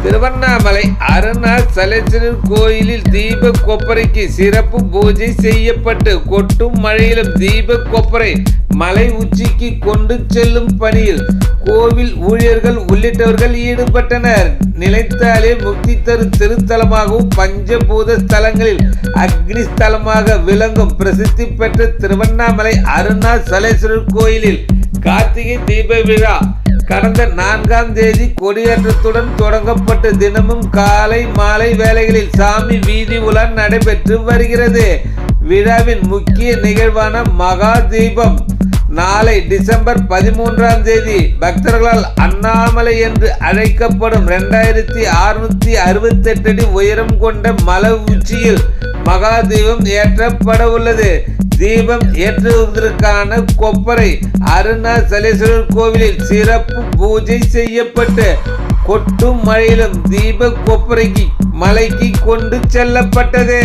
திருவண்ணாமலை அருணாசலேஸ்வரர் கோயிலில் தீப கொப்பரைக்கு சிறப்பு பூஜை செய்யப்பட்டு கொட்டும் மழையிலும் தீப கொப்பரை மலை உச்சிக்கு கொண்டு செல்லும் பணியில் கோவில் ஊழியர்கள் உள்ளிட்டவர்கள் ஈடுபட்டனர். நிலைத்தாலே முக்தி தரும் திருத்தலமாகவும் பஞ்சபூத ஸ்தலங்களில் அக்னி ஸ்தலமாக விளங்கும் பிரசித்தி பெற்ற திருவண்ணாமலை அருணாசலேஸ்வரர் கோயிலில் கார்த்திகை தீப விழா கடந்த 4ஆம் தேதி கொடியேற்றத்துடன் தொடங்கப்பட்டு தினமும் காலை மாலை வேளைகளில் சாமி வீதி உலா நடைபெற்று வருகிறது. விழாவின் முக்கிய நிகழ்வான மகா தீபம் நாளை டிசம்பர் 13ஆம் தேதி பக்தர்களால் அண்ணாமலை என்று அழைக்கப்படும் 2668 அடி உயரம் கொண்ட மலை உச்சியில் மகா தீபம் ஏற்றப்பட உள்ளது. தீபம் ஏற்றுவதற்கான கொப்பரை அருணாசலேஸ்வரர் கோவிலில் சிறப்பு பூஜை செய்யப்பட்டு கொட்டும் மழையிலும் தீப கொப்பரைக்கு மலைக்கு கொண்டு செல்லப்பட்டது.